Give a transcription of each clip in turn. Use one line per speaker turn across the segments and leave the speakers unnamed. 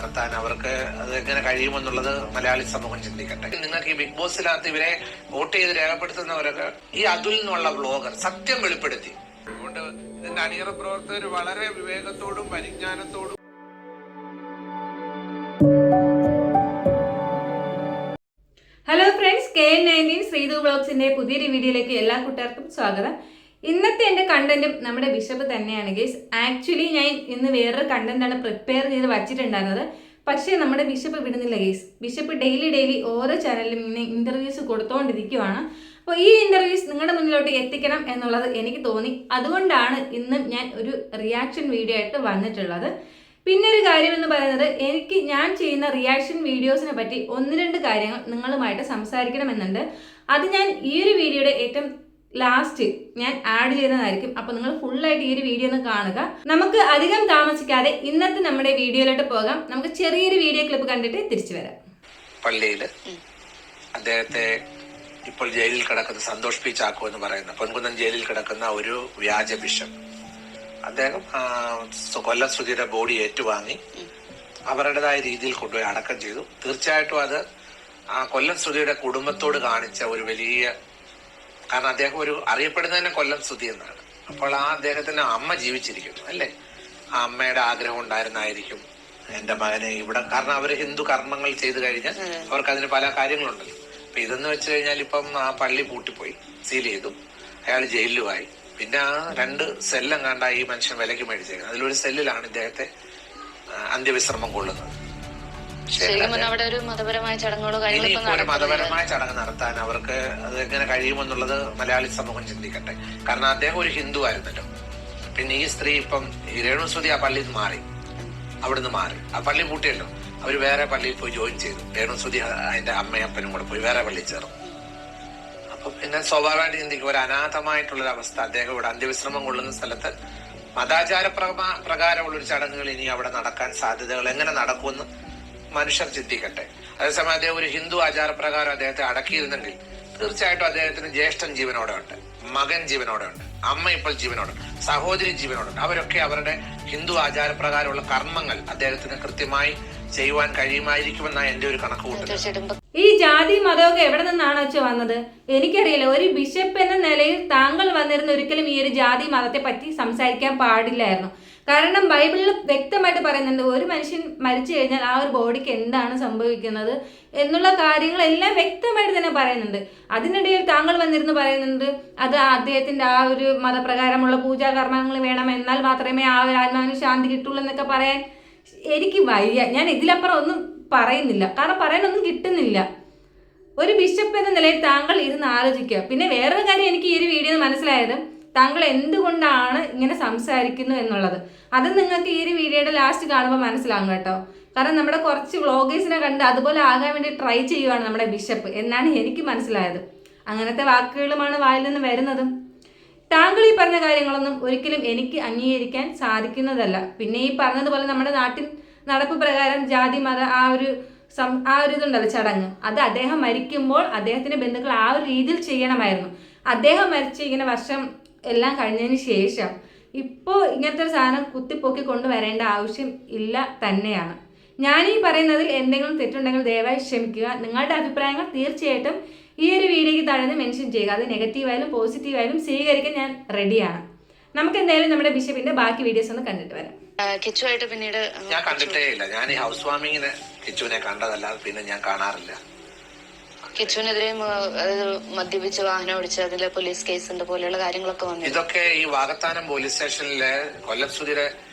നടത്താൻ അവർക്ക് അത് എങ്ങനെ കഴിയുമെന്നുള്ളത് മലയാളി സമൂഹം ചിന്തിക്കട്ടെ. നിങ്ങൾക്ക് ഈ ബിഗ് ബോസിനകത്ത് ഇവരെ വോട്ട് ചെയ്ത് രേഖപ്പെടുത്തുന്നവരൊക്കെ ഈ അതുൽ എന്നുള്ള ബ്ലോഗർ സത്യം വെളിപ്പെടുത്തി. അതുകൊണ്ട് ഇതിന്റെ അണിയറ പ്രവർത്തകർ വളരെ വിവേകത്തോടും പരിജ്ഞാനത്തോടും.
ഹലോ ഫ്രണ്ട്സ്, KN19 ശ്രീതു വ്ളോഗ്സിന്റെ പുതിയൊരു വീഡിയോയിലേക്ക് എല്ലാ കൂട്ടുകാർക്കും സ്വാഗതം. ഇന്നത്തെ എൻ്റെ കണ്ടന്റും നമ്മുടെ ബിഷപ്പ് തന്നെയാണ് ഗേസ്. ആക്ച്വലി ഞാൻ ഇന്ന് വേറൊരു കണ്ടന്റാണ് പ്രിപ്പയർ ചെയ്ത് വച്ചിട്ടുണ്ടായിരുന്നത്. പക്ഷേ നമ്മുടെ ബിഷപ്പ് വിടുന്നില്ല ഗേസ്. ബിഷപ്പ് ഡെയിലി ഓരോ ചാനലിലും ഇങ്ങനെ ഇന്റർവ്യൂസ് കൊടുത്തുകൊണ്ടിരിക്കുവാണ്. അപ്പോൾ ഈ ഇന്റർവ്യൂസ് നിങ്ങളുടെ മുന്നിലോട്ട് എത്തിക്കണം എന്നുള്ളത് എനിക്ക് തോന്നി. അതുകൊണ്ടാണ് ഇന്നും ഞാൻ ഒരു റിയാക്ഷൻ വീഡിയോ ആയിട്ട് വന്നിട്ടുള്ളത്. പിന്നെ ഒരു കാര്യം എന്ന് പറയുന്നത്, ഞാൻ ചെയ്യുന്ന റിയാക്ഷൻ വീഡിയോസിനെ പറ്റി 1-2 കാര്യങ്ങൾ നിങ്ങളുമായിട്ട് സംസാരിക്കണമെന്നുണ്ട്. അത് ഞാൻ ഈ ഒരു വീഡിയോയുടെ ഏറ്റവും ലാസ്റ്റ് ഞാൻ ആഡ് ചെയ്യുന്നതായിരിക്കും. അപ്പോൾ നിങ്ങൾ ഫുള്ളായിട്ട് ഈ ഒരു വീഡിയോ ഒന്ന് കാണുക. നമുക്ക് അധികം താമസിക്കാതെ ഇന്നത്തെ നമ്മുടെ വീഡിയോയിലോട്ട് പോകാം. നമുക്ക് ചെറിയൊരു വീഡിയോ ക്ലിപ്പ് കണ്ടിട്ട് തിരിച്ചു വരാം.
പള്ളിയിൽ അദ്ദേഹത്തെ ഇപ്പോൾ ജയിലിൽ കിടക്കുന്ന സന്തോഷ് പി ചാക്കോ എന്ന് പറയുന്ന പൊൻകുന്നം ജയിലിൽ കിടക്കുന്ന ഒരു വ്യാജ ബിഷപ്പ്, അദ്ദേഹം കൊല്ലം സുധിയുടെ ബോഡി ഏറ്റുവാങ്ങി അവരുടേതായ രീതിയിൽ കൊണ്ടുപോയി അടക്കം ചെയ്തു. തീർച്ചയായിട്ടും അത് കൊല്ലം സുധിയുടെ കുടുംബത്തോട് കാണിച്ച ഒരു വലിയ, കാരണം അദ്ദേഹം ഒരു അറിയപ്പെടുന്നതന്നെ കൊല്ലം സുധി എന്നാണ്. അപ്പോൾ അദ്ദേഹത്തിന്റെ അമ്മ ജീവിച്ചിരിക്കുന്നു അല്ലേ, ആ അമ്മയുടെ ആഗ്രഹം ഉണ്ടായിരുന്നായിരിക്കും എന്റെ മകനെ ഇവിടെ, കാരണം അവര് ഹിന്ദു കർമ്മങ്ങൾ ചെയ്തു കഴിഞ്ഞാൽ അവർക്ക് അതിന് പല കാര്യങ്ങളുണ്ടല്ലോ. അപ്പൊ ഇതെന്ന് വെച്ച് കഴിഞ്ഞാൽ ഇപ്പം ആ പള്ളി പൂട്ടിപ്പോയി, സീൽ ചെയ്തു, അയാൾ ജയിലിലുമായി. പിന്നെ ആ 2 സെല്ലെങ്ങാണ്ട ഈ മനുഷ്യൻ വിലക്ക് മേടിച്ചേക്കുന്നത്. അതിലൊരു സെല്ലിലാണ് ഇദ്ദേഹത്തെ അന്ത്യവിശ്രമം കൊള്ളുന്നത്.
ഒരു മതപരമായ
ചടങ്ങ് നടത്താൻ അവർക്ക് അത് എങ്ങനെ കഴിയുമെന്നുള്ളത് മലയാളി സമൂഹം ചിന്തിക്കട്ടെ. കാരണം അദ്ദേഹം ഒരു ഹിന്ദു ആയിരുന്നല്ലോ. പിന്നെ ഈ സ്ത്രീ ഇപ്പം ഈ രേണുസുതി ആ പള്ളിയിൽ നിന്ന് മാറി, അവിടുന്ന് മാറി, ആ പള്ളി പൂട്ടിയല്ലോ, അവര് വേറെ പള്ളിയിൽ പോയി ജോയിൻ ചെയ്തു. രേണുസുതി അതിന്റെ അമ്മയും അപ്പനും കൂടെ പോയി വേറെ പള്ളിയിൽ ചേർന്നു. അപ്പൊ പിന്നെ സ്വാഭാവികമായിട്ട് ചിന്തിക്കും, ഒരു അനാഥമായിട്ടുള്ളൊരു അവസ്ഥ. അദ്ദേഹം ഇവിടെ അന്ത്യവിശ്രമം കൊള്ളുന്ന സ്ഥലത്ത് മതാചാര പ്രകാരമുള്ളൊരു ചടങ്ങുകൾ ഇനി അവിടെ നടക്കാൻ സാധ്യതകൾ എങ്ങനെ നടക്കുമെന്ന് മനുഷ്യർ ചിന്തിക്കട്ടെ. അതേസമയം അദ്ദേഹം ഒരു ഹിന്ദു ആചാരപ്രകാരം അദ്ദേഹത്തെ അടക്കിയിരുന്നെങ്കിൽ തീർച്ചയായിട്ടും അദ്ദേഹത്തിന് ജ്യേഷ്ഠൻ ജീവനോടെ ഉണ്ട്, മകൻ ജീവനോടെ ഉണ്ട്, അമ്മ ഇപ്പോൾ ജീവനോടെ, സഹോദരി ജീവനോടെ. അവരൊക്കെ അവരുടെ ഹിന്ദു ആചാരപ്രകാരമുള്ള കർമ്മങ്ങൾ അദ്ദേഹത്തിന് കൃത്യമായി ചെയ്യുവാൻ കഴിയുമായിരിക്കുമെന്നാണ് എന്റെ ഒരു കണക്ക് കൂട്ടുന്നത്.
ഈ ജാതി മതമൊക്കെ എവിടെ നിന്നാണ് വെച്ച് വന്നത് എനിക്കറിയില്ല. ഒരു ബിഷപ്പ് എന്ന നിലയിൽ താങ്കൾ വന്നിരുന്ന ഒരിക്കലും ഈ ഒരു ജാതി മതത്തെ പറ്റി സംസാരിക്കാൻ പാടില്ലായിരുന്നു. കാരണം ബൈബിളിൽ വ്യക്തമായിട്ട് പറയുന്നുണ്ട്, ഒരു മനുഷ്യൻ മരിച്ചു കഴിഞ്ഞാൽ ആ ഒരു ബോഡിക്ക് എന്താണ് സംഭവിക്കുന്നത് എന്നുള്ള കാര്യങ്ങളെല്ലാം വ്യക്തമായിട്ട് തന്നെ പറയുന്നുണ്ട്. അതിനിടയിൽ താങ്കൾ വന്നിരുന്ന് പറയുന്നുണ്ട് അത് അദ്ദേഹത്തിന്റെ ആ ഒരു മതപ്രകാരമുള്ള പൂജാകർമ്മങ്ങൾ വേണം, എന്നാൽ മാത്രമേ ആ ഒരു ആത്മാവിന് ശാന്തി കിട്ടുള്ളൂ എന്നൊക്കെ പറയാൻ എനിക്ക് വയ്യ. ഞാൻ ഇതിലപ്പുറം ഒന്നും പറയുന്നില്ല, കാരണം പറയാനൊന്നും കിട്ടുന്നില്ല. ഒരു ബിഷപ്പ് എന്ന നിലയിൽ താങ്കൾ ഇരുന്ന് ആലോചിക്കുക. പിന്നെ വേറൊരു കാര്യം എനിക്ക് ഈ ഒരു വീഡിയോയിൽ മനസ്സിലായത്, താങ്കൾ എന്തുകൊണ്ടാണ് ഇങ്ങനെ സംസാരിക്കുന്നു എന്നുള്ളത്. അത് നിങ്ങൾക്ക് ഈ ഒരു വീഡിയോയുടെ ലാസ്റ്റ് കാണുമ്പോൾ മനസ്സിലാകും കേട്ടോ. കാരണം നമ്മുടെ കുറച്ച് വ്ളോഗേഴ്സിനെ കണ്ട് അതുപോലെ ആകാൻ വേണ്ടി ട്രൈ ചെയ്യുവാണ് നമ്മുടെ ബിഷപ്പ് എന്നാണ് എനിക്ക് മനസ്സിലായത്. അങ്ങനത്തെ വാക്കുകളുമാണ് വായിൽ നിന്ന് വരുന്നതും. താങ്കൾ ഈ പറഞ്ഞ കാര്യങ്ങളൊന്നും ഒരിക്കലും എനിക്ക് അംഗീകരിക്കാൻ സാധിക്കുന്നതല്ല. പിന്നെ ഈ പറഞ്ഞതുപോലെ നമ്മുടെ നാട്ടിൽ നടപ്പ് പ്രകാരം ജാതി മത ആ ഒരു ഇതുണ്ടല്ലോ ചടങ്ങ്, അത് അദ്ദേഹം മരിക്കുമ്പോൾ അദ്ദേഹത്തിന്റെ ബന്ധുക്കൾ ആ ഒരു രീതിയിൽ ചെയ്യണമായിരുന്നു. അദ്ദേഹം മരിച്ച് ഇങ്ങനെ വർഷം എല്ലാം കഴിഞ്ഞതിന് ശേഷം ഇപ്പോൾ ഇങ്ങനത്തെ ഒരു സാധനം കുത്തിപ്പൊക്കി കൊണ്ടുവരേണ്ട ആവശ്യം ഇല്ല തന്നെയാണ്. ഞാനീ പറയുന്നതിൽ എന്തെങ്കിലും തെറ്റുണ്ടെങ്കിൽ ദയവായി ക്ഷമിക്കുക. നിങ്ങളുടെ അഭിപ്രായങ്ങൾ തീർച്ചയായിട്ടും ഈ ഒരു വീഡിയോയ്ക്ക് താഴെ മെൻഷൻ ചെയ്യുക. അത് നെഗറ്റീവായാലും പോസിറ്റീവായാലും സ്വീകരിക്കാൻ ഞാൻ റെഡിയാണ്. നമുക്ക് എന്തായാലും നമ്മുടെ ബിഷപ്പിന്റെ ബാക്കി വീഡിയോസ് ഒന്ന് കണ്ടിട്ട് വരാം.
കിച്ചുവായിട്ട് പിന്നീട്
ഞാൻ കണ്ടിട്ടേ ഇല്ല. ഞാൻ ഈ ഹൗസ് വാമിങ്ങിന് കിച്ചുവിനെ കണ്ടതല്ലാതെ പിന്നെ ഞാൻ കാണാറില്ല.
കിച്ചുവിനെതിരെ മദ്യപിച്ച് വാഹനം ഓടിച്ച് അതിലെ പോലീസ് കേസുണ്ട് പോലെയുള്ള കാര്യങ്ങളൊക്കെ വന്നു.
ഇതൊക്കെ ഈ വാകത്താനം പോലീസ് സ്റ്റേഷനിലെ കൊല്ലം സുധിയുടെ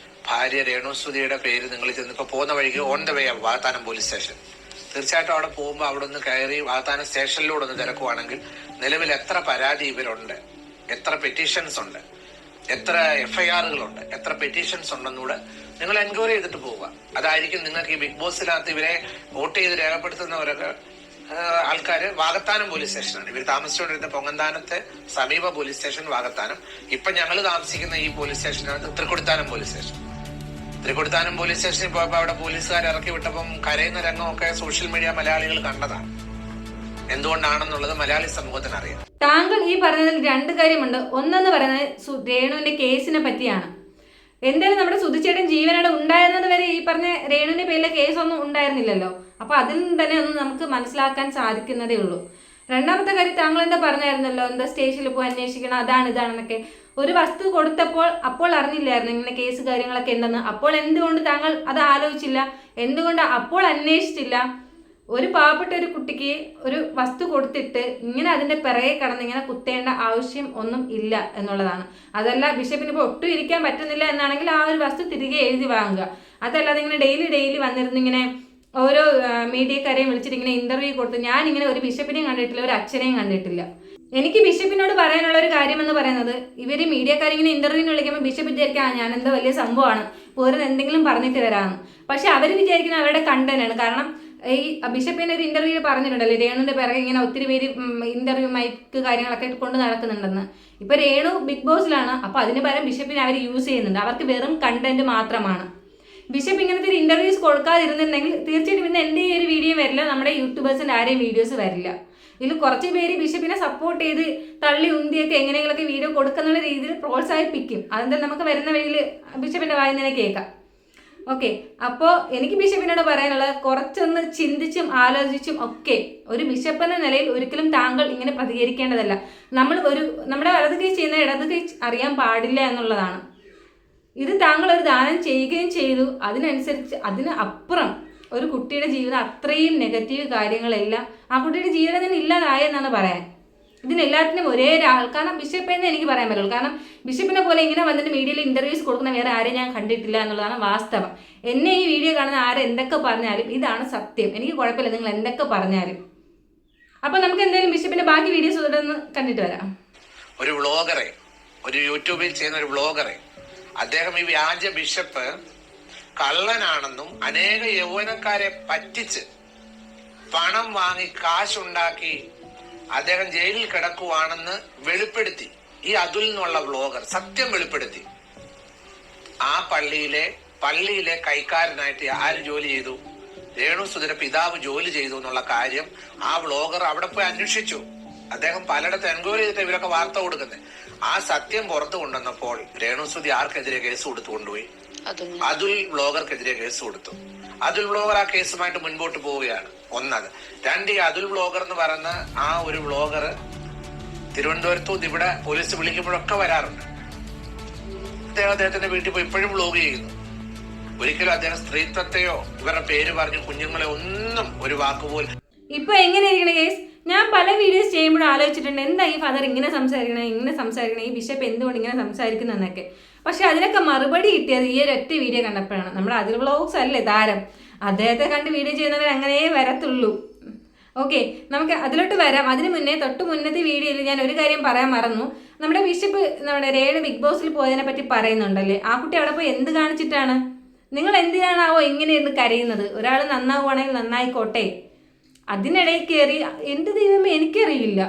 ഭാര്യ രേണു സുധിയുടെ പേര് നിങ്ങൾ ചെന്നിപ്പോ പോകുന്ന വഴിക്ക് on the way Vakathanam police station. തീർച്ചയായിട്ടും അവിടെ പോകുമ്പോൾ അവിടെ ഒന്ന് കയറി വാകത്താനം സ്റ്റേഷനിലൂടെ ഒന്ന് തിരക്കുവാണെങ്കിൽ നിലവിൽ എത്ര പരാതി ഇവരുണ്ട്, എത്ര പെറ്റീഷൻസ് ഉണ്ട്, എത്ര FIRകളുണ്ട്, എത്ര പെറ്റീഷൻസ് ഉണ്ടെന്നൂടെ നിങ്ങൾ എൻക്വയറി ചെയ്തിട്ട് പോവുക. അതായിരിക്കും നിങ്ങൾക്ക് ഈ ബിഗ് ബോസിനകത്ത് ഇവരെ വോട്ട് ചെയ്ത് രേഖപ്പെടുത്തുന്നവരൊക്കെ ആൾക്കാര് വാകത്താനം പോലീസ് സ്റ്റേഷനാണ്. ഇവർ താമസിച്ചുകൊണ്ടിരുന്ന പൊങ്ങന്താനത്തെ സമീപ പോലീസ് സ്റ്റേഷൻ വാകത്താനം. ഇപ്പൊ ഞങ്ങൾ താമസിക്കുന്ന ഈ പോലീസ് സ്റ്റേഷനാണ് Thrikkodithanam police station. Thrikkodithanam police സ്റ്റേഷനിൽ പോയപ്പോ അവിടെ പോലീസുകാർ ഇറക്കി വിട്ടപ്പം കരയുന്ന രംഗമൊക്കെ സോഷ്യൽ മീഡിയ മലയാളികൾ കണ്ടതാണ്. എന്തുകൊണ്ടാണെന്നുള്ളത് മലയാളി സമൂഹത്തിന് അറിയാം.
താങ്കൾ ഈ പറഞ്ഞതിൽ 2 കാര്യമുണ്ട്. ഒന്നെന്ന് പറയുന്നത് രേണുവിന്റെ കേസിനെ പറ്റിയാണ്. എന്തായാലും നമ്മുടെ സുധിച്ചേട്ടൻ ജീവനോടെ ഉണ്ടായിരുന്നത് വരെ ഈ പറഞ്ഞ രേണുവിന്റെ പേരിലെ കേസൊന്നും ഉണ്ടായിരുന്നില്ലല്ലോ. അപ്പൊ അതിൽ നിന്ന് തന്നെ ഒന്ന് നമുക്ക് മനസ്സിലാക്കാൻ സാധിക്കുന്നതേ ഉള്ളൂ. രണ്ടാമത്തെ കാര്യം, താങ്കൾ എന്താ പറഞ്ഞായിരുന്നല്ലോ, എന്താ സ്റ്റേഷനിൽ പോയി അന്വേഷിക്കണം, ഇതാണെന്നൊക്കെ. ഒരു വസ്തു കൊടുത്തപ്പോൾ അപ്പോൾ അറിഞ്ഞില്ലായിരുന്നു ഇങ്ങനെ കേസ് കാര്യങ്ങളൊക്കെ ഉണ്ടെന്ന്. അപ്പോൾ എന്തുകൊണ്ട് താങ്കൾ അത് ആലോചിച്ചില്ല? എന്തുകൊണ്ട് അപ്പോൾ അന്വേഷിച്ചില്ല? ഒരു പാവപ്പെട്ട ഒരു കുട്ടിക്ക് ഒരു വസ്തു കൊടുത്തിട്ട് ഇങ്ങനെ അതിന്റെ പിറകെ കടന്ന് ഇങ്ങനെ കുത്തേണ്ട ആവശ്യം ഒന്നും ഇല്ല എന്നുള്ളതാണ്. അതല്ല ബിഷപ്പിന് ഇപ്പോൾ ഒട്ടും ഇരിക്കാൻ പറ്റുന്നില്ല എന്നാണെങ്കിൽ ആ ഒരു വസ്തു തിരികെ എഴുതി വാങ്ങുക. അതല്ലാതെ ഇങ്ങനെ ഡെയിലി വന്നിരുന്ന് ഇങ്ങനെ ഓരോ മീഡിയക്കാരെയും വിളിച്ചിട്ട് ഇങ്ങനെ ഇന്റർവ്യൂ കൊടുത്ത് ഞാൻ ഇങ്ങനെ ഒരു ബിഷപ്പിനെയും കണ്ടിട്ടില്ല, ഒരു അച്ഛനെയും കണ്ടിട്ടില്ല. എനിക്ക് ബിഷപ്പിനോട് പറയാനുള്ള ഒരു കാര്യം എന്ന് പറയുന്നത്, ഇവര് മീഡിയക്കാരിങ്ങനെ ഇന്റർവ്യൂവിന് വിളിക്കുമ്പോൾ ബിഷപ്പ് വിചാരിക്കാം ഞാൻ എന്തോ വലിയ സംഭവമാണ്, പോരും എന്തെങ്കിലും പറഞ്ഞിട്ട് തരാമെന്ന്. പക്ഷെ അവർ വിചാരിക്കുന്നത് അവരുടെ കണ്ടന്റാണ്. കാരണം ഈ ബിഷപ്പിന്റെ ഒരു ഇന്റർവ്യൂവിൽ പറഞ്ഞിട്ടുണ്ടല്ലോ, രേണുവിന്റെ പിറകെ ഇങ്ങനെ ഒത്തിരി പേര് ഇന്റർവ്യൂ മൈക്ക് കാര്യങ്ങളൊക്കെ കൊണ്ട് നടക്കുന്നുണ്ടെന്ന്. ഇപ്പൊ രേണു ബിഗ് ബോസിലാണ്, അപ്പൊ അതിന് പകരം ബിഷപ്പിനെ അവർ യൂസ് ചെയ്യുന്നുണ്ട്. അവർക്ക് വെറും കണ്ടന്റ് മാത്രമാണ്. ബിഷപ്പ് ഇങ്ങനത്തെ ഒരു ഇന്റർവ്യൂസ് കൊടുക്കാതിരുന്നുണ്ടെങ്കിൽ തീർച്ചയായിട്ടും പിന്നെ എൻ്റെ ഈ ഒരു വീഡിയോ വരില്ല, നമ്മുടെ യൂട്യൂബേഴ്സിന്റെ ആരെയും വീഡിയോസ് വരില്ല. ഇതിൽ കുറച്ച് പേര് ബിഷപ്പിനെ സപ്പോർട്ട് ചെയ്ത് തള്ളി ഉന്തിയൊക്കെ എങ്ങനെയെങ്കിലൊക്കെ വീഡിയോ കൊടുക്കുന്ന രീതിയിൽ പ്രോത്സാഹിപ്പിക്കും. അതെന്താ നമുക്ക് വരുന്ന വഴിയിൽ ബിഷപ്പിന്റെ വായിൽ നിന്ന് കേൾക്കാം. ഓക്കെ, അപ്പോൾ എനിക്ക് ബിഷപ്പിനോട് പറയാനുള്ളത്, കുറച്ചൊന്ന് ചിന്തിച്ചും ആലോചിച്ചും ഒക്കെ ഒരു ബിഷപ്പ് എന്ന നിലയിൽ ഒരിക്കലും താങ്കൾ ഇങ്ങനെ പ്രതികരിക്കേണ്ടതല്ല. നമ്മുടെ വലത് കൈ ചെയ്യുന്ന ഇടത് കൈ അറിയാൻ പാടില്ല എന്നുള്ളതാണ്. ഇത് താങ്കൾ ഒരു ദാനം ചെയ്യുകയും ചെയ്തു. അതിന് അപ്പുറം ഒരു കുട്ടിയുടെ ജീവിതം അത്രയും നെഗറ്റീവ് കാര്യങ്ങളെല്ലാം ആ കുട്ടിയുടെ ജീവിതം തന്നെ ഇല്ലാതായെന്നാണ് പറയാൻ. ഇതിനെല്ലാത്തിനും ഒരേ ഒരാൾ, കാരണം ബിഷപ്പ് എന്ന് എനിക്ക് പറയാൻ പറ്റുള്ളൂ. കാരണം ബിഷപ്പിനെ പോലെ ഇങ്ങനെ വന്നിട്ട് മീഡിയയിൽ ഇന്റർവ്യൂസ് കൊടുക്കുന്ന വേറെ ആരെയും ഞാൻ കണ്ടിട്ടില്ല എന്നുള്ളതാണ് വാസ്തവം. എന്നെ ഈ വീഡിയോ കാണുന്ന ആരെന്തൊക്കെ പറഞ്ഞാലും ഇതാണ് സത്യം. എനിക്ക് കുഴപ്പമില്ല നിങ്ങൾ എന്തൊക്കെ പറഞ്ഞാലും. അപ്പൊ നമുക്ക് എന്തായാലും ബിഷപ്പിന്റെ ബാക്കി വീഡിയോസ് തുടർന്ന് കണ്ടിട്ട് വരാം.
ഒരു വ്ളോഗറെ, ഒരു യൂട്യൂബിൽ ചെയ്യുന്ന ഒരു വ്ളോഗറെ, അദ്ദേഹം ഈ വ്യാജ ബിഷപ്പ് കള്ളനാണെന്നും അനേക യൗവനക്കാരെ പറ്റിച്ച് പണം വാങ്ങി കാശുണ്ടാക്കി അദ്ദേഹം ജയിലിൽ കിടക്കുവാണെന്ന് വെളിപ്പെടുത്തി. ഈ അതുൽ എന്നുള്ള വ്ളോഗർ സത്യം വെളിപ്പെടുത്തി. ആ പള്ളിയിലെ കൈക്കാരനായിട്ട് ആര് ജോലി ചെയ്തു? രേണുസുധിയുടെ പിതാവ് ജോലി ചെയ്തു എന്നുള്ള കാര്യം ആ വ്ളോഗർ അവിടെ പോയി അന്വേഷിച്ചു. അദ്ദേഹം പലയിടത്ത് എൻക്വയറി ചെയ്തിട്ട് ഇവരൊക്കെ വാർത്ത കൊടുക്കുന്നത്. ആ സത്യം പുറത്തു കൊണ്ടുവന്നപ്പോൾ രേണുസുധി ആർക്കെതിരെ കേസ് കൊടുത്തു കൊണ്ടുപോയി? അതുൽ വ്ളോഗർക്കെതിരെ കേസ് കൊടുത്തു. അതുൽ വ്ളോഗർ ആ കേസുമായിട്ട് മുൻപോട്ട് പോവുകയാണ്. ഒന്നത്. രണ്ട്, ഈ അതുൽ വ്ളോഗർ എന്ന് പറയുന്ന ആ ഒരു വ്ളോഗർ തിരുവനന്തപുരത്തും ഇവിടെ പോലീസ് വിളിക്കുമ്പോഴൊക്കെ വരാറുണ്ട്. അദ്ദേഹത്തിന്റെ വീട്ടിൽ പോയി ഇപ്പോഴും വ്ളോഗ് ചെയ്യുന്നു. ഒരിക്കലും അദ്ദേഹം സ്ത്രീത്വത്തെയോ ഇവരുടെ പേര് പറഞ്ഞ് കുഞ്ഞുങ്ങളെ ഒന്നും ഒരു വാക്കുപോലും.
ഇപ്പൊ എങ്ങനെയിരിക്കണ കേസ്? ഞാൻ പല വീഡിയോസ് ചെയ്യുമ്പോഴും ആലോചിച്ചിട്ടുണ്ട്, എന്താ ഈ ഫാദർ ഇങ്ങനെ സംസാരിക്കണേ, ഈ ബിഷപ്പ് എന്തുകൊണ്ട് ഇങ്ങനെ സംസാരിക്കുന്നതെന്നൊക്കെ. പക്ഷെ അതിനൊക്കെ മറുപടി കിട്ടിയത് ഈ ഒരു ഒറ്റ വീഡിയോ കണ്ടപ്പോഴാണ്. നമ്മുടെ അതിൽ വ്ളോഗ്സ് അല്ലേ താരം, അദ്ദേഹത്തെ കണ്ട് വീഡിയോ ചെയ്യുന്നവർ അങ്ങനെ വരത്തുള്ളൂ. ഓക്കെ, നമുക്ക് അതിലോട്ട് വരാം. അതിന് മുന്നേ തൊട്ട് മുന്നത്തെ വീഡിയോയിൽ ഞാൻ ഒരു കാര്യം പറയാൻ മറന്നു. നമ്മുടെ ബിഷപ്പ് നമ്മുടെ രേണു ബിഗ് ബോസിൽ പോയതിനെ പറ്റി പറയുന്നുണ്ടല്ലേ, ആ കുട്ടി അവിടെ പോയി എന്ത് കാണിച്ചിട്ടാണ്? നിങ്ങൾ എന്തിനാണാവോ ഇങ്ങനെ ഇരുന്ന് കരയുന്നത്? ഒരാൾ നന്നാവുകയാണെങ്കിൽ നന്നായിക്കോട്ടെ, അതിനിടയിൽ കയറി എന്ത് ദൈവമേ എനിക്കറിയില്ല.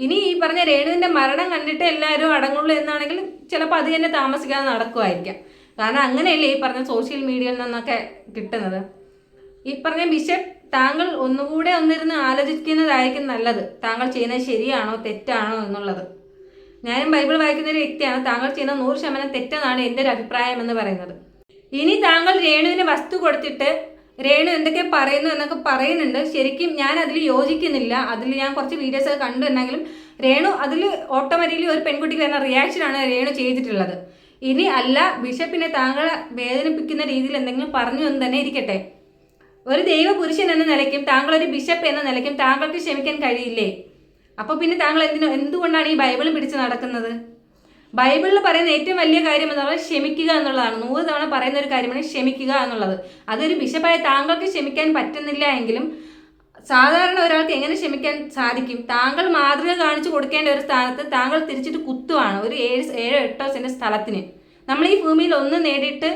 ഇനി ഈ പറഞ്ഞ രേണുവിന്റെ മരണം കണ്ടിട്ട് എല്ലാവരും അടങ്ങുള്ളൂ എന്നാണെങ്കിൽ ചിലപ്പോൾ അത് തന്നെ താമസിക്കാതെ നടക്കുമായിരിക്കാം. കാരണം അങ്ങനെയല്ലേ ഈ പറഞ്ഞ സോഷ്യൽ മീഡിയയിൽ നിന്നൊക്കെ കിട്ടുന്നത്. ഈ പറഞ്ഞ ബിഷപ്പ്, താങ്കൾ ഒന്നുകൂടെ ഒന്നിരുന്ന് ആലോചിക്കുന്നതായിരിക്കും നല്ലത്. താങ്കൾ ചെയ്യുന്നത് ശരിയാണോ തെറ്റാണോ എന്നുള്ളത്. ഞാനും ബൈബിൾ വായിക്കുന്ന ഒരു വ്യക്തിയാണ്. താങ്കൾ ചെയ്യുന്നത് 100% തെറ്റെന്നാണ് എൻ്റെ ഒരു അഭിപ്രായം എന്ന് പറയുന്നത്. ഇനി താങ്കൾ രേണുവിന് വസ്തു കൊടുത്തിട്ട് രേണു എന്തൊക്കെ പറയുന്നു എന്നൊക്കെ പറയുന്നുണ്ട്. ശരിക്കും ഞാൻ അതിൽ യോജിക്കുന്നില്ല. അതിൽ ഞാൻ കുറച്ച് വീഡിയോസ് ഒക്കെ കണ്ടുവെന്നെങ്കിലും രേണു അതിൽ ഓട്ടോമാറ്റിക്കലി ഒരു പെൺകുട്ടിക്ക് വരുന്ന റിയാക്ഷനാണ് രേണു ചെയ്തിട്ടുള്ളത്. ഇനി അല്ല ബിഷപ്പിനെ താങ്കളെ വേദനിപ്പിക്കുന്ന രീതിയിൽ എന്തെങ്കിലും പറഞ്ഞു എന്ന് തന്നെ ഇരിക്കട്ടെ. ഒരു ദൈവപുരുഷൻ എന്ന നിലയ്ക്കും താങ്കൾ ഒരു ബിഷപ്പ് എന്ന നിലയ്ക്കും താങ്കൾക്ക് ക്ഷമിക്കാൻ കഴിയില്ലേ? അപ്പോൾ പിന്നെ താങ്കൾ എന്തുകൊണ്ടാണ് ഈ ബൈബിൾ പിടിച്ച് നടക്കുന്നത്? ബൈബിളിൽ പറയുന്ന ഏറ്റവും വലിയ കാര്യം എന്നുള്ളത് ക്ഷമിക്കുക എന്നുള്ളതാണ്. 100 തവണ പറയുന്ന ഒരു കാര്യമാണ് ക്ഷമിക്കുക എന്നുള്ളത്. അതൊരു ബിഷപ്പായ താങ്കൾക്ക് ക്ഷമിക്കാൻ പറ്റുന്നില്ല എങ്കിലും സാധാരണ ഒരാൾക്ക് എങ്ങനെ ക്ഷമിക്കാൻ സാധിക്കും? താങ്കൾ മാതൃക കാണിച്ചു കൊടുക്കേണ്ട ഒരു സ്ഥാനത്ത് താങ്കൾ തിരിച്ചിട്ട് കുത്തുവാണ് ഒരു 7-8 സെന്റ് സ്ഥലത്തിന്. നമ്മൾ ഈ ഭൂമിയിൽ ഒന്നും നേടിയിട്ട്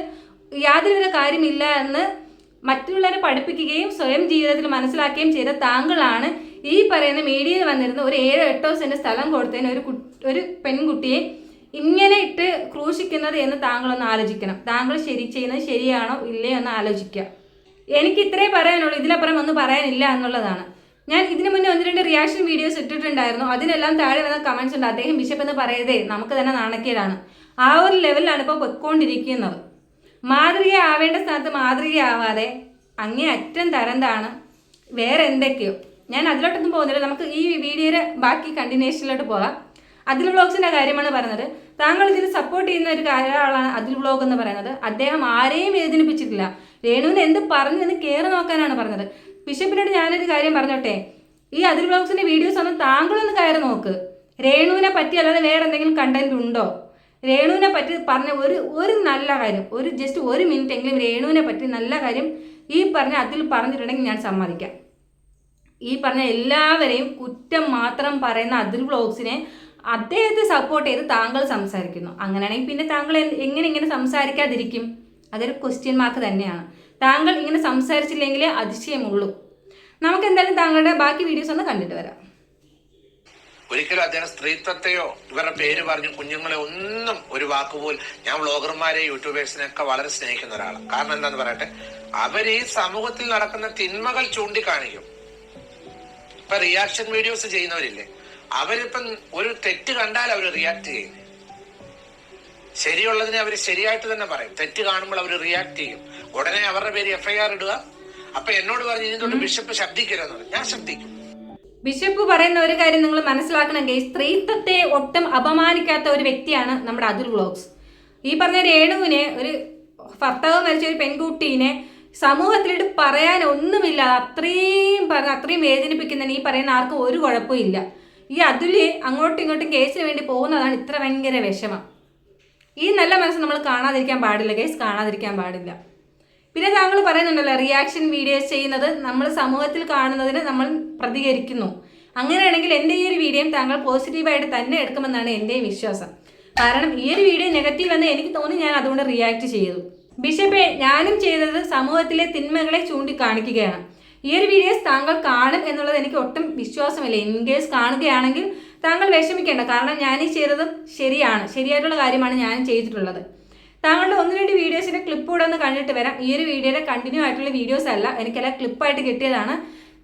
യാതൊരുവിധ കാര്യമില്ല എന്ന് മറ്റുള്ളവരെ പഠിപ്പിക്കുകയും സ്വയം ജീവിതത്തിൽ മനസ്സിലാക്കുകയും ചെയ്ത താങ്കളാണ് ഈ പറയുന്ന മീഡിയയിൽ വന്നിരുന്ന ഒരു 7-8 സെന്റ് സ്ഥലം കൊടുത്തതിന് ഒരു പെൺകുട്ടിയെ ഇങ്ങനെ ഇട്ട് ക്രൂശിക്കുന്നത് എന്ന് താങ്കളൊന്ന് ആലോചിക്കണം. താങ്കൾ ചെയ്യുന്നത് ശരിയാണോ ഇല്ലയോ എന്ന് ആലോചിക്കുക. എനിക്ക് ഇത്രേ പറയാനുള്ളൂ, ഇതിലപ്പുറം ഒന്നും പറയാനില്ല എന്നുള്ളതാണ്. ഞാൻ ഇതിനു മുന്നേ 1-2 റിയാക്ഷൻ വീഡിയോസ് ഇട്ടിട്ടുണ്ടായിരുന്നു. അതിനെല്ലാം താഴെ വന്ന കമന്റ്സ് ഉണ്ട്, അദ്ദേഹം ബിഷപ്പ് എന്ന് പറയതേ നമുക്ക് തന്നെ നാണക്കേടാണ്. ആ ഒരു ലെവലിലാണ് ഇപ്പോൾ പൊയ്ക്കൊണ്ടിരിക്കുന്നത്. മാതൃകയാവേണ്ട സ്ഥാനത്ത് മാതൃകയാവാതെ അങ്ങേ അറ്റം തരംതാണ് വേറെ എന്തൊക്കെയോ. ഞാൻ അതിലോട്ടൊന്നും പോകുന്നില്ല. നമുക്ക് ഈ വീഡിയോയുടെ ബാക്കി കണ്ടിന്യൂഷനിലോട്ട് പോകാം. അതിൽ വ്ളോഗ്സിൻ്റെ കാര്യമാണ് പറയുന്നത്. താങ്കൾ ഇതിൽ സപ്പോർട്ട് ചെയ്യുന്ന ഒരു ഒരാളാണ് അതിൽ വ്ളോഗ് എന്ന് പറയുന്നത്. അദ്ദേഹം ആരെയും വേദനിപ്പിച്ചിട്ടില്ല. രേണുവിനെ എന്ത് പറഞ്ഞു എന്ന് കയറി നോക്കാനാണ് പറഞ്ഞത്. ബിഷപ്പിനോട് ഞാനൊരു കാര്യം പറഞ്ഞോട്ടെ, ഈ അതിൽ വ്ളോഗ്സിൻ്റെ വീഡിയോസ് ഒന്നും താങ്കളൊന്ന് കയറി നോക്ക്. രേണുവിനെ പറ്റി അല്ലാതെ വേറെ എന്തെങ്കിലും കണ്ടന്റ് ഉണ്ടോ? രേണുവിനെ പറ്റി പറഞ്ഞ ഒരു നല്ല കാര്യം, ജസ്റ്റ് 1 മിനിറ്റ് എങ്കിലും രേണുവിനെ പറ്റി നല്ല കാര്യം ഈ പറഞ്ഞ അതിൽ പറഞ്ഞിട്ടുണ്ടെങ്കിൽ ഞാൻ സമ്മതിക്കാം. ഈ പറഞ്ഞ എല്ലാവരെയും കുറ്റം മാത്രം പറയുന്ന അതിൽ വ്ളോഗ്സിനെ അദ്ദേഹത്തെ സപ്പോർട്ട് ചെയ്ത് താങ്കൾ സംസാരിക്കുന്നു. അങ്ങനെയാണെങ്കിൽ പിന്നെ താങ്കൾ ഇങ്ങനെ സംസാരിക്കാതിരിക്കും? അതൊരു ക്വസ്റ്റ്യൻ മാർക്ക് തന്നെയാണ്. താങ്കൾ ഇങ്ങനെ സംസാരിച്ചില്ലെങ്കിലേ അതിശയമുള്ളൂ. നമുക്ക് എന്തായാലും താങ്കളുടെ ബാക്കി വീഡിയോസ് ഒന്ന് കണ്ടിട്ട് വരാം.
ഒരിക്കലും അദ്ദേഹം സ്ത്രീത്വത്തെയോ ഇവരുടെ പേര് പറഞ്ഞ് കുഞ്ഞുങ്ങളെ ഒന്നും ഒരു വാക്കുപോലും, ഞാൻ വ്ളോഗർമാരെ യൂട്യൂബേഴ്സിനെയൊക്കെ വളരെ സ്നേഹിക്കുന്ന ഒരാളാണ്. കാരണം എന്താന്ന് പറയട്ടെ, അവർ ഈ സമൂഹത്തിൽ നടക്കുന്ന തിന്മകൾ ചൂണ്ടിക്കാണിക്കും. ഇപ്പൊ റിയാക്ഷൻ വീഡിയോസ് ചെയ്യുന്നവരില്ലേ, അവരിപ്പം ഒരു തെറ്റ് കണ്ടാൽ അവർ റിയാക്ട് ചെയ്യും. ശരിയുള്ളതിനെ അവർ ശരിയായിട്ട് തന്നെ പറയും. തെറ്റ് കാണുമ്പോൾ അവർ റിയാക്ട് ചെയ്യും. ഉടനെ അവരുടെ പേര് FIR ഇടുക. അപ്പൊ എന്നോട് പറഞ്ഞു ഇനി തൊട്ട് ബിഷപ്പ് ശബ്ദിക്കരുതെന്ന്. ഞാൻ ശബ്ദിക്കും.
ബിഷപ്പ് പറയുന്ന ഒരു കാര്യം നിങ്ങൾ മനസ്സിലാക്കണമെങ്കിൽ, സ്ത്രീത്വത്തെ ഒട്ടും അപമാനിക്കാത്ത ഒരു വ്യക്തിയാണ് നമ്മുടെ അതിൽ വ്ളോഗ്സ്. ഈ പറഞ്ഞ രേണുവിനെ, ഒരു ഭർത്താവ് മരിച്ച ഒരു പെൺകുട്ടീനെ സമൂഹത്തിലിട്ട് പറയാൻ ഒന്നുമില്ല. അത്രയും വേദനിപ്പിക്കുന്നതിന് ഈ പറയുന്ന ആർക്കും ഒരു കുഴപ്പമില്ല. ഈ അതുല്യ അങ്ങോട്ടും ഇങ്ങോട്ടും കേസിന് വേണ്ടി പോകുന്നതാണ് ഇത്ര ഭയങ്കര വിഷമം. ഈ നല്ല മനസ്സ് നമ്മൾ കാണാതിരിക്കാൻ പാടില്ല ഗൈസ്, കാണാതിരിക്കാൻ പാടില്ല. പിന്നെ താങ്കൾ പറയുന്നുണ്ടല്ലോ, റിയാക്ഷൻ വീഡിയോസ് ചെയ്യുന്നത് നമ്മൾ സമൂഹത്തിൽ കാണുന്നതിന് നമ്മൾ പ്രതികരിക്കുന്നു. അങ്ങനെയാണെങ്കിൽ എൻ്റെ ഈ ഒരു വീഡിയോയും താങ്കൾ പോസിറ്റീവായിട്ട് തന്നെ എടുക്കുമെന്നാണ് എൻ്റെയും വിശ്വാസം. കാരണം ഈ ഒരു വീഡിയോ നെഗറ്റീവ് എന്ന് എനിക്ക് തോന്നി, ഞാൻ അതുകൊണ്ട് റിയാക്ട് ചെയ്തു. ബിഷപ്പെ, ഞാനും ചെയ്തത് സമൂഹത്തിലെ തിന്മകളെ ചൂണ്ടിക്കാണിക്കുകയാണ്. ഈ ഒരു വീഡിയോസ് താങ്കൾ കാണും എന്നുള്ളത് എനിക്ക് ഒട്ടും വിശ്വാസമില്ല. ഇൻ കേസ് കാണുകയാണെങ്കിൽ താങ്കൾ വിഷമിക്കേണ്ട. കാരണം ഞാൻ ഈ ചെയ്തതും ശരിയായിട്ടുള്ള കാര്യമാണ് ഞാൻ ചെയ്തിട്ടുള്ളത്. താങ്കളുടെ 1-2 വീഡിയോസിൻ്റെ ക്ലിപ്പ് കൂടെ ഒന്ന് കണ്ടിട്ട് വരാം. ഈ ഒരു വീഡിയോയുടെ കണ്ടിന്യൂ ആയിട്ടുള്ള വീഡിയോസ് അല്ല, എനിക്കെല്ലാം ക്ലിപ്പായിട്ട് കിട്ടിയതാണ്.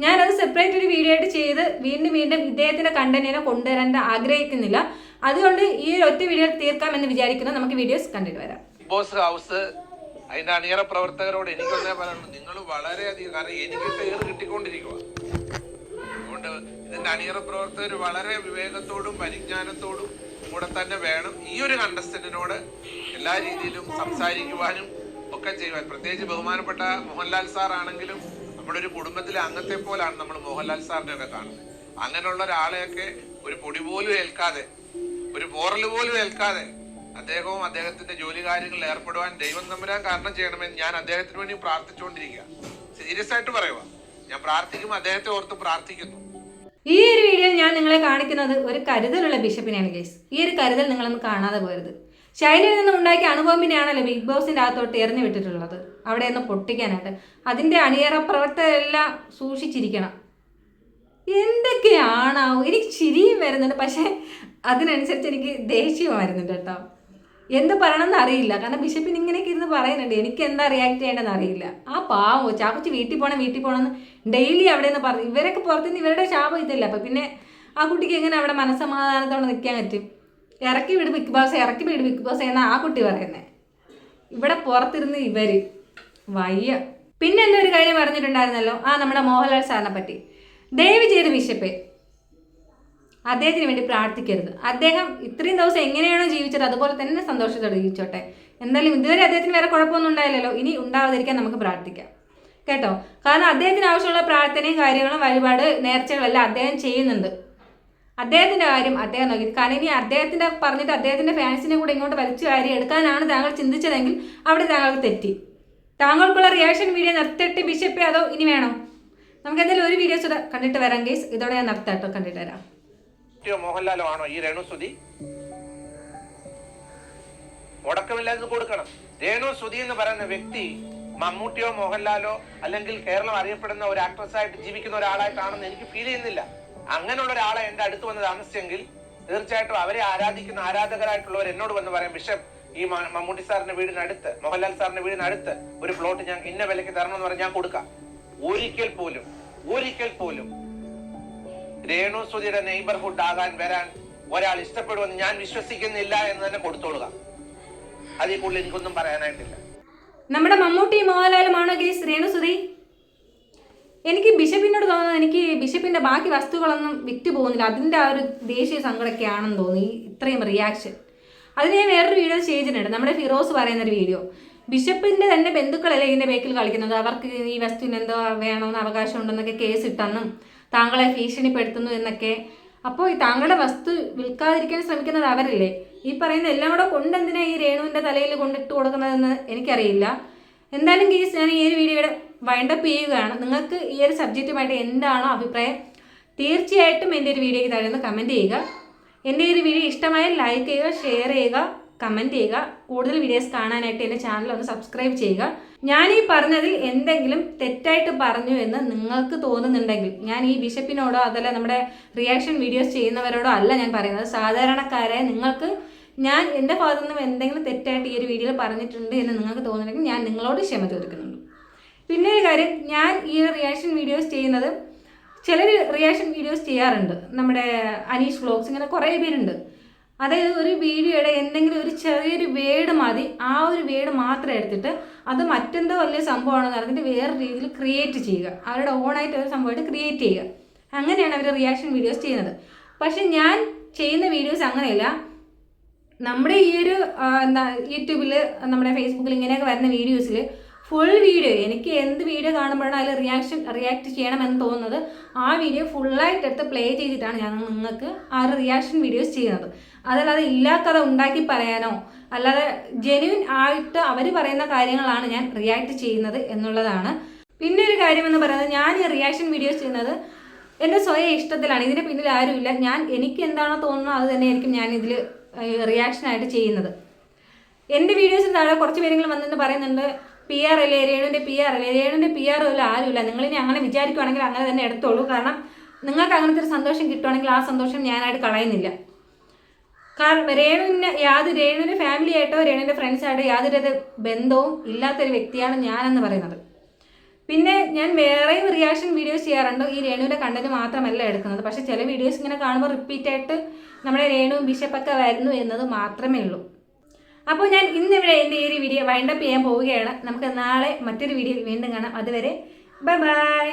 ഞാനത് സെപ്പറേറ്റ് ഒരു വീഡിയോ ആയിട്ട് ചെയ്ത് വീണ്ടും ഇദ്ദേഹത്തിൻ്റെ കണ്ടന്റിനെ കൊണ്ടുവരാൻ ആഗ്രഹിക്കുന്നില്ല. അതുകൊണ്ട് ഈ ഒരു ഒറ്റ വീഡിയോ തീർക്കാമെന്ന് വിചാരിക്കുന്നു. നമുക്ക് വീഡിയോസ് കണ്ടിട്ട് വരാം.
ബോസ് ഹൗസ് അതിന്റെ അണിയറ പ്രവർത്തകരോട് എനിക്കൊന്നേ പറയുന്നു, നിങ്ങൾ വളരെയധികം, കാരണം എനിക്ക് പേര് കിട്ടിക്കൊണ്ടിരിക്കുക. അതുകൊണ്ട് ഇതിന്റെ അണിയറ പ്രവർത്തകർ വളരെ വിവേകത്തോടും പരിജ്ഞാനത്തോടും കൂടെ തന്നെ വേണം ഈ ഒരു കണ്ടസ്റ്റന്റിനോട് എല്ലാ രീതിയിലും സംസാരിക്കുവാനും ഒക്കെ ചെയ്യുവാൻ. പ്രത്യേകിച്ച് ബഹുമാനപ്പെട്ട മോഹൻലാൽ സാർ ആണെങ്കിലും നമ്മുടെ ഒരു കുടുംബത്തിലെ അംഗത്തെ പോലാണ് നമ്മൾ മോഹൻലാൽ സാറിനെ ഒക്കെ കാണുന്നത്. അങ്ങനെയുള്ള ഒരാളെയൊക്കെ ഒരു പൊടി പോലും ഏൽക്കാതെ, ഒരു പോറൽ പോലും ഏൽക്കാതെ അദ്ദേഹവും അദ്ദേഹത്തിന്റെ ജോലി കാര്യങ്ങളിൽ ഏർപ്പെടുവാൻ ദൈവം തമ്പുരാൻ കാരണം ചെയ്യണമെന്ന് ഞാൻ അദ്ദേഹത്തിന് വേണ്ടി പ്രാർത്ഥിച്ചുകൊണ്ടിരിക്കുക. സീരിയസ് ആയിട്ട് പറയുക, ഞാൻ പ്രാർത്ഥിക്കും, അദ്ദേഹത്തെ ഓർത്ത് പ്രാർത്ഥിക്കുന്നു.
ഈ ഒരു വീഡിയോ ഞാൻ നിങ്ങളെ കാണിക്കുന്നത് ഒരു കരുതലുള്ള ബിഷപ്പിനെയാണ് ഗൈസ്. ഈ ഒരു കരുതൽ നിങ്ങളൊന്ന് കാണാതെ പോരുത്. ശൈലിയിൽ നിന്നും ഉണ്ടാക്കിയ അനുഭവത്തിനാണല്ലോ ബിഗ് ബോസിന്റെ അകത്തോട്ട് എറിഞ്ഞു വിട്ടിട്ടുള്ളത്, അവിടെ ഒന്ന് പൊട്ടിക്കാനായിട്ട്. അതിന്റെ അണിയറ പ്രവർത്തകരെല്ലാം സൂക്ഷിച്ചിരിക്കണം. എന്തൊക്കെയാണാവും, എനിക്ക് ചിരിയും വരുന്നുണ്ട്, പക്ഷെ അതിനനുസരിച്ച് എനിക്ക് ദേഷ്യവും വരുന്നുണ്ട് കേട്ടോ. എന്ത് പറയണമെന്ന് അറിയില്ല. കാരണം ബിഷപ്പിന് ഇങ്ങനെയൊക്കെ ഇരുന്ന് പറയുന്നുണ്ട്, എനിക്ക് എന്താ റിയാക്ട് ചെയ്യേണ്ടതെന്ന് അറിയില്ല. ആ പാവോ ചാക്കോച്ചി വീട്ടിൽ പോകണമെന്ന് ഡെയിലി അവിടെ നിന്ന് പറഞ്ഞു. ഇവരൊക്കെ പുറത്തുനിന്ന് ഇവരുടെ ശാപം ഇതല്ല. അപ്പം പിന്നെ ആ കുട്ടിക്ക് എങ്ങനെ അവിടെ മനസ്സമാധാനത്തോടെ നിൽക്കാൻ പറ്റും? ഇറക്കി വിട് ബിഗ് ബോസ് എന്നാ ആ കുട്ടി പറയുന്നത്. ഇവിടെ പുറത്തിരുന്ന് ഇവര് വയ്യ. പിന്നെ എൻ്റെ ഒരു കാര്യം പറഞ്ഞിട്ടുണ്ടായിരുന്നല്ലോ, നമ്മുടെ മോഹൻലാൽ സാറിനെ പറ്റി. ദയവ് ചെയ്ത് ബിഷപ്പേ, അദ്ദേഹത്തിന് വേണ്ടി പ്രാർത്ഥിക്കരുത്. അദ്ദേഹം ഇത്രയും ദിവസം എങ്ങനെയാണോ ജീവിച്ചത് അതുപോലെ തന്നെ സന്തോഷത്തോടെ ജീവിച്ചോട്ടെ. എന്തായാലും ഇതുവരെ അദ്ദേഹത്തിന് വേറെ കുഴപ്പമൊന്നും ഉണ്ടായില്ലല്ലോ, ഇനി ഉണ്ടാവാതിരിക്കാൻ നമുക്ക് പ്രാർത്ഥിക്കാം കേട്ടോ. കാരണം അദ്ദേഹത്തിന് ആവശ്യമുള്ള പ്രാർത്ഥനയും കാര്യങ്ങളും വഴിപാട് നേർച്ചകളെല്ലാം അദ്ദേഹം ചെയ്യുന്നുണ്ട്. അദ്ദേഹത്തിൻ്റെ കാര്യം അദ്ദേഹം നോക്കി. കാരണം ഇനി അദ്ദേഹത്തിൻ്റെ പറഞ്ഞിട്ട് അദ്ദേഹത്തിൻ്റെ ഫാൻസിനെ കൂടെ ഇങ്ങോട്ട് വലിച്ചു വാരി എടുക്കാനാണ് താങ്കൾ ചിന്തിച്ചതെങ്കിൽ അവിടെ താങ്കൾക്ക് തെറ്റി. താങ്കൾക്കുള്ള റിയാക്ഷൻ വീഡിയോ നിർത്തിയിട്ട് ബിഷപ്പേ, അതോ ഇനി വേണോ? നമുക്ക് എന്തായാലും ഒരു വീഡിയോസ് കണ്ടിട്ട് വരാം ഗേസ്. ഇതോടെ ഞാൻ നിർത്താട്ടോ, കണ്ടിട്ട് വരാം.
മോഹൻലാലോ ആണോ ഈ രേണു സുധി? മുടക്കമില്ലാതെ കൊടുക്കണം. രേണു സുധി എന്ന് പറയുന്ന വ്യക്തി മമ്മൂട്ടിയോ മോഹൻലാലോ അല്ലെങ്കിൽ കേരളം അറിയപ്പെടുന്ന ഒരു ആക്ട്രസ് ആയിട്ട് ജീവിക്കുന്ന ഒരാളായിട്ടാണെന്ന് എനിക്ക് ഫീൽ ചെയ്യുന്നില്ല. അങ്ങനെയുള്ള ഒരാളെ എന്റെ അടുത്ത് വന്ന് താമസിച്ചെങ്കിൽ തീർച്ചയായിട്ടും അവരെ ആരാധിക്കുന്ന ആരാധകരായിട്ടുള്ളവർ എന്നോട് വന്ന് പറയാം, ബിഷപ്പ് ഈ മമ്മൂട്ടി സാറിന്റെ വീടിനടുത്ത്, മോഹൻലാൽ സാറിന്റെ വീടിനടുത്ത് ഒരു പ്ലോട്ട് ഞാൻ ഇന്ന വിലയ്ക്ക് തരണമെന്ന് പറഞ്ഞാൽ ഞാൻ കൊടുക്കാം. ഒരിക്കൽ പോലും രേണു സുധിയുടെ നെയ്ബർഹുഡ് ആകാൻ വരാൻ ഒരാൾ ഇഷ്ടപ്പെടുമെന്ന് ഞാൻ വിശ്വസിക്കുന്നില്ല എന്ന് തന്നെ കൊടുത്തോളുക. അതിൽ കൂടുതൽ എനിക്കൊന്നും പറയാനായിട്ടില്ല.
നമ്മുടെ മമ്മൂട്ടി മോഹൻലാലുമാണോ കേസ് രേണുസുതി? എനിക്ക് ബിഷപ്പിനോട് തോന്നുന്നത് എനിക്ക് ബിഷപ്പിന്റെ ബാക്കി വസ്തുക്കളൊന്നും വിറ്റ് പോകുന്നില്ല, അതിൻ്റെ ആ ഒരു ദേശീയ സങ്കടമൊക്കെ ആണെന്ന് തോന്നി ഇത്രയും റിയാക്ഷൻ. അതിന് ഞാൻ വേറൊരു വീഡിയോ ചെയ്തിട്ടുണ്ട്, നമ്മുടെ ഫിറോസ് പറയുന്നൊരു വീഡിയോ. ബിഷപ്പിന്റെ തന്നെ ബന്ധുക്കളല്ലേ ഇതിന്റെ ബേക്കിൽ കളിക്കുന്നത്, അവർക്ക് ഈ വസ്തുവിന് എന്തോ വേണമെന്ന് അവകാശം ഉണ്ടെന്നൊക്കെ കേസ് ഇട്ടെന്നും താങ്കളെ ഭീഷണിപ്പെടുത്തുന്നു എന്നൊക്കെ. അപ്പോൾ ഈ താങ്കളുടെ വസ്തു വിൽക്കാതിരിക്കാൻ ശ്രമിക്കുന്നത് അവരല്ലേ? ഈ പറയുന്ന എല്ലാം കൂടെ കൊണ്ടെന്തിനാ ഈ രേണുവിന്റെ തലയിൽ കൊണ്ടിട്ട് കൊടുക്കുന്നതെന്ന് എനിക്കറിയില്ല. എന്തായാലും കേസ് ഞാൻ ഈ ഒരു വീഡിയോയുടെ വൈൻഡപ്പ് ചെയ്യുകയാണ്. നിങ്ങൾക്ക് ഈ ഒരു സബ്ജക്റ്റുമായിട്ട് എന്താണോ അഭിപ്രായം തീർച്ചയായിട്ടും എൻ്റെ ഒരു വീഡിയോയ്ക്ക് താഴെ ഒന്ന് കമൻറ്റ് ചെയ്യുക. എൻ്റെ ഈ ഒരു വീഡിയോ ഇഷ്ടമായാൽ ലൈക്ക് ചെയ്യുക, ഷെയർ ചെയ്യുക, കമൻറ്റ് ചെയ്യുക. കൂടുതൽ വീഡിയോസ് കാണാനായിട്ട് എൻ്റെ ചാനൽ ഒന്ന് സബ്സ്ക്രൈബ് ചെയ്യുക. ഞാൻ ഈ പറഞ്ഞതിൽ എന്തെങ്കിലും തെറ്റായിട്ട് പറഞ്ഞു എന്ന് നിങ്ങൾക്ക് തോന്നുന്നുണ്ടെങ്കിൽ, ഞാൻ ഈ ബിഷപ്പിനോടോ അതല്ല നമ്മുടെ റിയാക്ഷൻ വീഡിയോസ് ചെയ്യുന്നവരോടോ അല്ല ഞാൻ പറയുന്നത്, സാധാരണക്കാരായ നിങ്ങൾക്ക് ഞാൻ എൻ്റെ ഭാഗത്തു നിന്നും എന്തെങ്കിലും തെറ്റായിട്ട് ഈ ഒരു വീഡിയോയിൽ പറഞ്ഞിട്ടുണ്ട് എന്ന് നിങ്ങൾക്ക് തോന്നുന്നുണ്ടെങ്കിൽ ഞാൻ നിങ്ങളോട് ക്ഷമ ചോദിക്കുന്നുണ്ട്. പിന്നെ ഒരു കാര്യം, ഞാൻ ഈ റിയാക്ഷൻ വീഡിയോസ് ചെയ്യുന്നത്, ചിലർ റിയാക്ഷൻ വീഡിയോസ് ചെയ്യാറുണ്ട്, നമ്മുടെ അനീഷ് വ്ളോഗ്സ്, ഇങ്ങനെ കുറേ പേരുണ്ട്. അതായത് ഒരു വീഡിയോയുടെ എന്തെങ്കിലും ഒരു ചെറിയൊരു വേർഡ് മതി, ആ ഒരു വേർഡ് മാത്രം എടുത്തിട്ട് അത് മറ്റെന്തോ വലിയ സംഭവമാണെന്ന് പറഞ്ഞിട്ട് വേറെ രീതിയിൽ ക്രിയേറ്റ് ചെയ്യുക, അവരുടെ ഓണായിട്ട് ഒരു സംഭവമായിട്ട് ക്രിയേറ്റ് ചെയ്യുക. അങ്ങനെയാണ് അവർ റിയാക്ഷൻ വീഡിയോസ് ചെയ്യുന്നത്. പക്ഷെ ഞാൻ ചെയ്യുന്ന വീഡിയോസ് അങ്ങനെയല്ല. നമ്മുടെ ഈ ഒരു യൂട്യൂബിൽ, നമ്മുടെ ഫേസ്ബുക്കിൽ ഇങ്ങനെയൊക്കെ വരുന്ന വീഡിയോസിൽ ഫുൾ വീഡിയോ, എനിക്ക് എന്ത് വീഡിയോ കാണുമ്പോഴാണ് അതിൽ റിയാക്ട് ചെയ്യണമെന്ന് തോന്നുന്നത്, ആ വീഡിയോ ഫുള്ളായിട്ട് എടുത്ത് പ്ലേ ചെയ്തിട്ടാണ് ഞാൻ നിങ്ങൾക്ക് ആ ഒരു റിയാക്ഷൻ വീഡിയോസ് ചെയ്യുന്നത്. അതല്ലാതെ ഇല്ലാത്തത് ഉണ്ടാക്കി പറയാനോ അല്ലാതെ ജെന്യൂൻ ആയിട്ട് അവർ പറയുന്ന കാര്യങ്ങളാണ് ഞാൻ റിയാക്ട് ചെയ്യുന്നത് എന്നുള്ളതാണ്. പിന്നെ ഒരു കാര്യം എന്ന് പറയുന്നത്, ഞാൻ ഈ റിയാക്ഷൻ വീഡിയോസ് ചെയ്യുന്നത് എൻ്റെ സ്വയം ഇഷ്ടത്തിലാണ്, ഇതിന് പിന്നിൽ ആരുമില്ല. എനിക്ക് എന്താണോ തോന്നുന്നത് അത് തന്നെയായിരിക്കും ഞാൻ ഇതിൽ റിയാക്ഷനായിട്ട് ചെയ്യുന്നത്. എൻ്റെ വീഡിയോസിന് താഴെ കുറച്ച് പേരെങ്കിലും വന്നിട്ട് പറയുന്നുണ്ട്, PR അല്ലേ രേണുവിൻ്റെ PR അല്ലേ, രേണുവിൻ്റെ PR പോലും ആരുമില്ല, നിങ്ങളിനി അങ്ങനെ വിചാരിക്കുവാണെങ്കിൽ അങ്ങനെ തന്നെ എടുത്തോളൂ, കാരണം നിങ്ങൾക്ക് അങ്ങനത്തെ ഒരു സന്തോഷം കിട്ടുവാണെങ്കിൽ ആ സന്തോഷം ഞാനായിട്ട് കളയുന്നില്ല. കാരണം രേണുവിൻ്റെ ഫാമിലി ആയിട്ടോ രേണുവിൻ്റെ ഫ്രണ്ട്സായിട്ടോ യാതൊരു ബന്ധവും ഇല്ലാത്തൊരു വ്യക്തിയാണ് ഞാനെന്ന് പറയുന്നത്. പിന്നെ ഞാൻ വേറെയും റിയാക്ഷൻ വീഡിയോസ് ചെയ്യാറുണ്ട്, ഈ രേണുവിൻ്റെ കണ്ടന്റ് മാത്രമല്ല എടുക്കുന്നത്. പക്ഷേ ചില വീഡിയോസ് ഇങ്ങനെ കാണുമ്പോൾ റിപ്പീറ്റായിട്ട് നമ്മുടെ രേണുവും ബിഷപ്പൊക്കെ വരുന്നു എന്നത് മാത്രമേ ഉള്ളൂ. അപ്പോൾ ഞാൻ ഇന്നിവിടെ എൻ്റെ ഈ ഒരു വീഡിയോ വൈൻഡപ്പ് ചെയ്യാൻ പോവുകയാണ്. നമുക്ക് നാളെ മറ്റൊരു വീഡിയോയിൽ വീണ്ടും കാണാം. അതുവരെ ബൈ ബൈ.